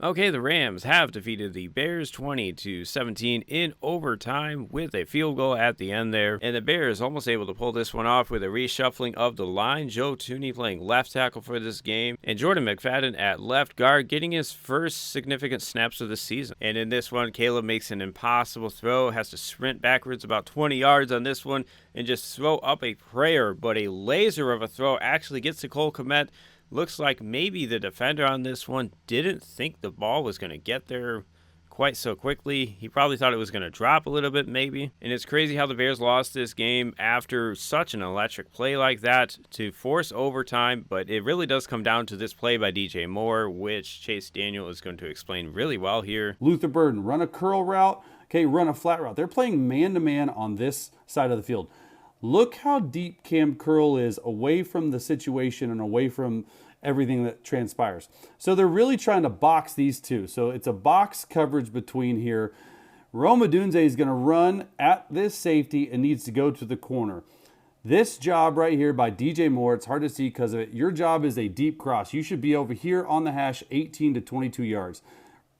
Okay, the Rams have defeated the Bears 20-17 in overtime with a field goal at the end there. And the Bears almost able to pull this one off with a reshuffling of the line. Joe Thuney playing left tackle for this game. And Jordan McFadden at left guard getting his first significant snaps of the season. And in this one, Caleb makes an impossible throw. Has to sprint backwards about 20 yards on this one and just throw up a prayer. But a laser of a throw actually gets to Cole Kmet. Looks like maybe the defender on this one didn't think the ball was going to get there quite so quickly. He probably thought it was going to drop a little bit maybe. And it's crazy how the Bears lost this game after such an electric play like that to force overtime. But it really does come down to this play by DJ Moore, which Chase Daniel is going to explain really well here. Luther Burden, run a curl route. Okay, run a flat route. They're playing man-to-man on this side of the field. Look how deep Cam Curl is away from the situation and away from everything that transpires. So they're really trying to box these two. So it's a box coverage between here. Rome Odunze is going to run at this safety and needs to go to the corner. This job right here by DJ Moore, it's hard to see because of it. Your job is a deep cross. You should be over here on the hash 18 to 22 yards.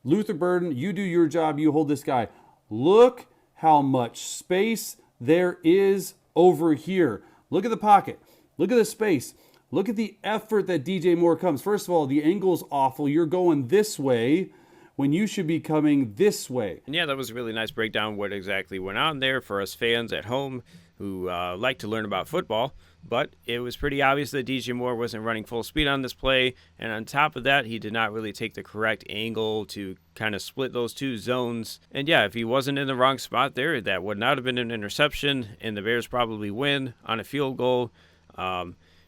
Luther Burden, you do your job. You hold this guy. Look how much space there is over here. Look at the pocket. Look at the space. Look at the effort that DJ Moore comes. First of all, the angle's awful. You're going this way when you should be coming this way. And yeah, that was a really nice breakdown what exactly went on there for us fans at home who like to learn about football. But it was pretty obvious that DJ Moore wasn't running full speed on this play. And on top of that, he did not really take the correct angle to kind of split those two zones. And yeah, if he wasn't in the wrong spot there, that would not have been an interception. And the Bears probably win on a field goal.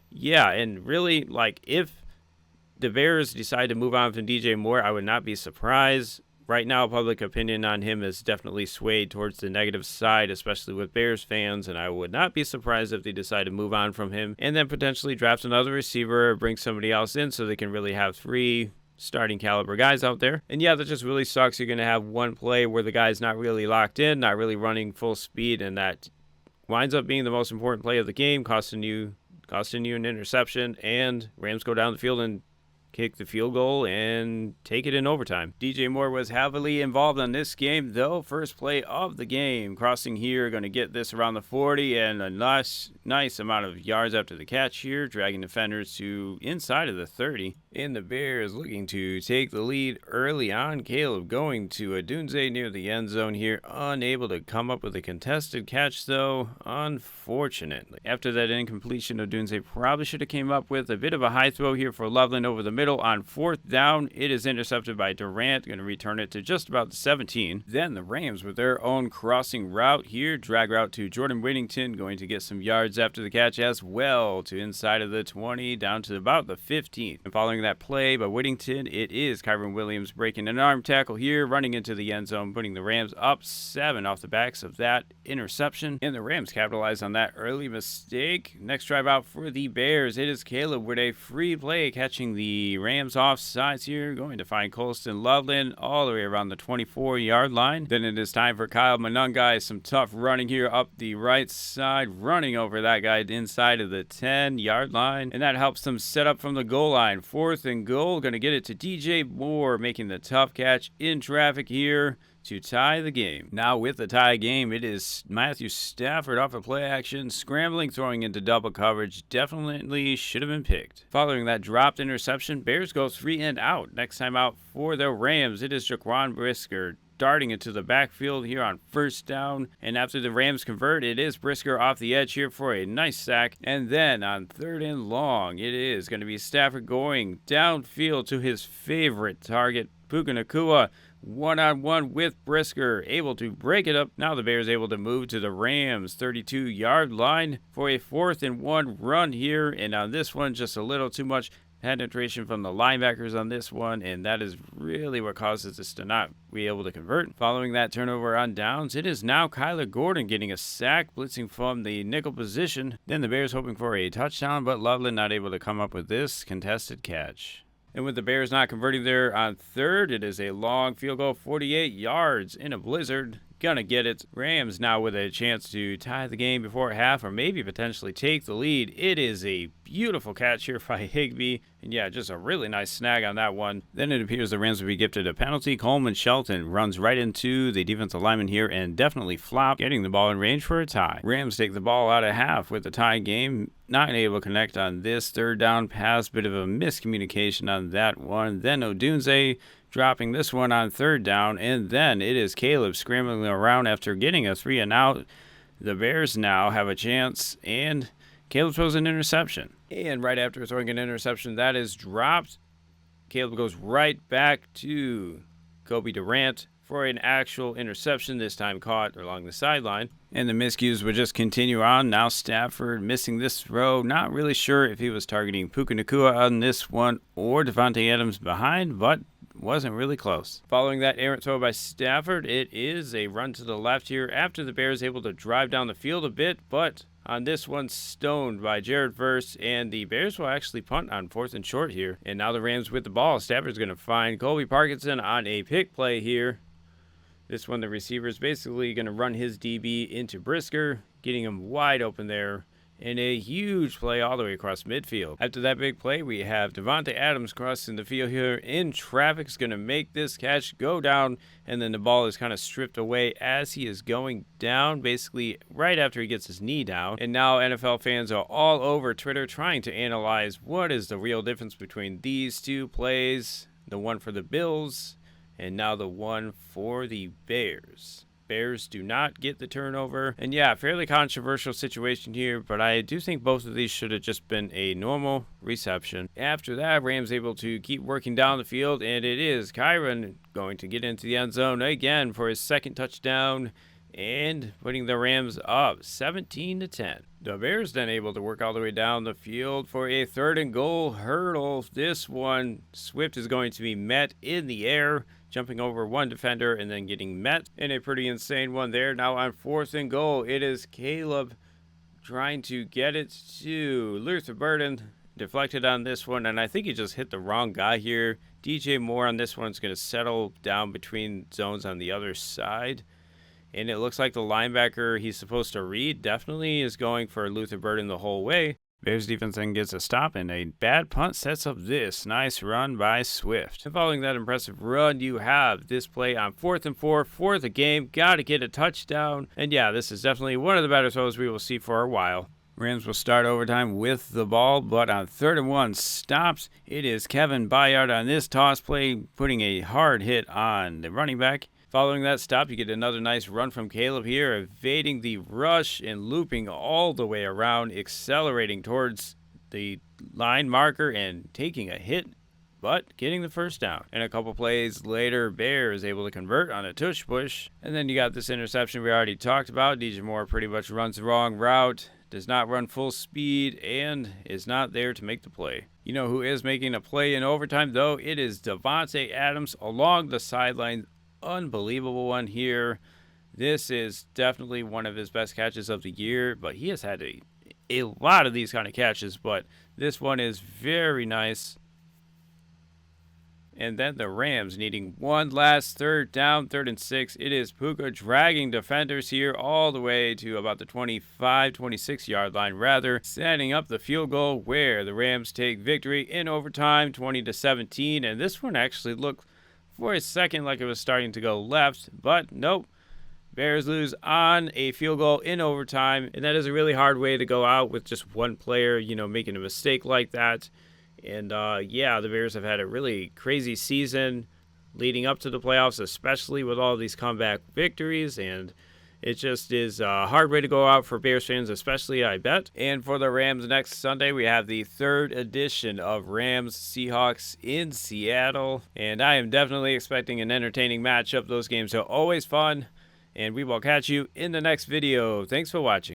Yeah, and really, like, if the Bears decide to move on from DJ Moore, I would not be surprised. Right now, public opinion on him is definitely swayed towards the negative side, especially with Bears fans, and I would not be surprised if they decide to move on from him and then potentially draft another receiver or bring somebody else in so they can really have three starting caliber guys out there. And yeah, that just really sucks. You're going to have one play where the guy's not really locked in, not really running full speed, and that winds up being the most important play of the game, costing you an interception, and Rams go down the field and kick the field goal and take it in overtime. DJ Moore was heavily involved on this game, though. First play of the game. Crossing here, going to get this around the 40, and a nice amount of yards after the catch here, dragging defenders to inside of the 30. And the Bears looking to take the lead early on. Caleb going to Odunze near the end zone here, unable to come up with a contested catch, though, unfortunately. After that incompletion, Odunze probably should have came up with a bit of a high throw here for Loveland over the middle. On fourth down, it is intercepted by Durant, going to return it to just about the 17. Then the Rams with their own crossing route here, drag route to Jordan Whittington, going to get some yards after the catch as well to inside of the 20 down to about the 15. And following that play by Whittington, it is Kyron Williams breaking an arm tackle here, running into the end zone, putting the Rams up 7 off the backs of that interception. And the Rams capitalize on that early mistake. Next drive out for the Bears, it is Caleb with a free play catching the Rams offsides here, going to find Colston Loveland all the way around the 24-yard line. Then it is time for Kyle Monungai. Some tough running here up the right side, running over that guy inside of the 10-yard line. And that helps them set up from the goal line. Fourth and goal, going to get it to DJ Moore, making the tough catch in traffic here to tie the game. Now with the tie game, it is Matthew Stafford off of play action, scrambling, throwing into double coverage. Definitely should have been picked. Following that dropped interception, Bears go 3 and out. Next time out for the Rams, it is Jaquan Brisker darting into the backfield here on first down. And after the Rams convert, it is Brisker off the edge here for a nice sack. And then on third and long, it is going to be Stafford going downfield to his favorite target, Puka Nacua, one-on-one with Brisker, able to break it up. Now the Bears able to move to the Rams 32-yard line for a 4th and 1 run here. And on this one, just a little too much penetration from the linebackers on this one, and that is really what causes us to not be able to convert. Following that turnover on downs, it is now Kyler Gordon getting a sack, blitzing from the nickel position. Then the Bears hoping for a touchdown, but Loveland not able to come up with this contested catch. And with the Bears not converting there on third, it is a long field goal, 48 yards in a blizzard. Gonna get it. Rams now with a chance to tie the game before half or maybe potentially take the lead. It is a beautiful catch here by Higbee. And yeah, just a really nice snag on that one. Then it appears the Rams will be gifted a penalty. Coleman Shelton runs right into the defensive lineman here and definitely flop, getting the ball in range for a tie. Rams take the ball out of half with the tie game. Not able to connect on this third down pass. Bit of a miscommunication on that one. Then Odunze dropping this one on third down. And then it is Caleb scrambling around after getting a 3-and-out. The Bears now have a chance, and Caleb throws an interception. And right after throwing an interception, that is dropped. Caleb goes right back to Kobe Durant for an actual interception, this time caught along the sideline. And the miscues would just continue on. Now Stafford missing this throw. Not really sure if he was targeting Puka Nacua on this one or Devontae Adams behind, but wasn't really close. Following that errant throw by Stafford, it is a run to the left here after the Bears able to drive down the field a bit, but on this one stoned by Jared Verse, and the Bears will actually punt on 4th and short here. And now the Rams with the ball. Stafford's going to find Colby Parkinson on a pick play here. This one, the receiver is basically going to run his DB into Brisker, getting him wide open there. And a huge play all the way across midfield. After that big play, we have Devontae Adams crossing the field here in traffic. Is going to make this catch go down, and then the ball is kind of stripped away as he is going down, basically right after he gets his knee down. And now NFL fans are all over Twitter trying to analyze what is the real difference between these two plays, the one for the Bills and now the one for the Bears. Bears do not get the turnover. And yeah, fairly controversial situation here, but I do think both of these should have just been a normal reception. After that, Rams able to keep working down the field, and it is Kyron going to get into the end zone again for his second touchdown and putting the Rams up 17-10. The Bears then able to work all the way down the field for a 3rd and goal hurdle. This one, Swift is going to be met in the air, jumping over one defender and then getting met in a pretty insane one there. Now on 4th and goal, it is Caleb trying to get it to Luther Burden. Deflected on this one, and I think he just hit the wrong guy here. DJ Moore on this one is going to settle down between zones on the other side. And it looks like the linebacker he's supposed to read definitely is going for Luther Burden the whole way. Bears defense then gets a stop, and a bad punt sets up this nice run by Swift. And following that impressive run, you have this play on 4th and 4 for the game. Got to get a touchdown. And yeah, this is definitely one of the better throws we will see for a while. Rams will start overtime with the ball, but on 3rd and 1 stops. It is Kevin Byard on this toss play, putting a hard hit on the running back. Following that stop, you get another nice run from Caleb here, evading the rush and looping all the way around, accelerating towards the line marker and taking a hit, but getting the first down. And a couple plays later, Bear is able to convert on a tush push. And then you got this interception we already talked about. DJ Moore pretty much runs the wrong route, does not run full speed, and is not there to make the play. You know who is making a play in overtime, though? It is Devontae Adams along the sideline. Unbelievable one here. This is definitely one of his best catches of the year, but he has had a lot of these kind of catches, but this one is very nice. And then the Rams needing one last 3rd down, 3rd and 6. It is Puka dragging defenders here all the way to about the 25, 26 yard line rather, setting up the field goal where the Rams take victory in overtime, 20-17. And this one actually looked for a second like it was starting to go left, but nope. Bears lose on a field goal in overtime, and that is a really hard way to go out with just one player, making a mistake like that. And yeah, the Bears have had a really crazy season leading up to the playoffs, especially with all these comeback victories, and it just is a hard way to go out for Bears fans, especially, I bet. And for the Rams next Sunday, we have the 3rd edition of Rams-Seahawks in Seattle. And I am definitely expecting an entertaining matchup. Those games are always fun. And we will catch you in the next video. Thanks for watching.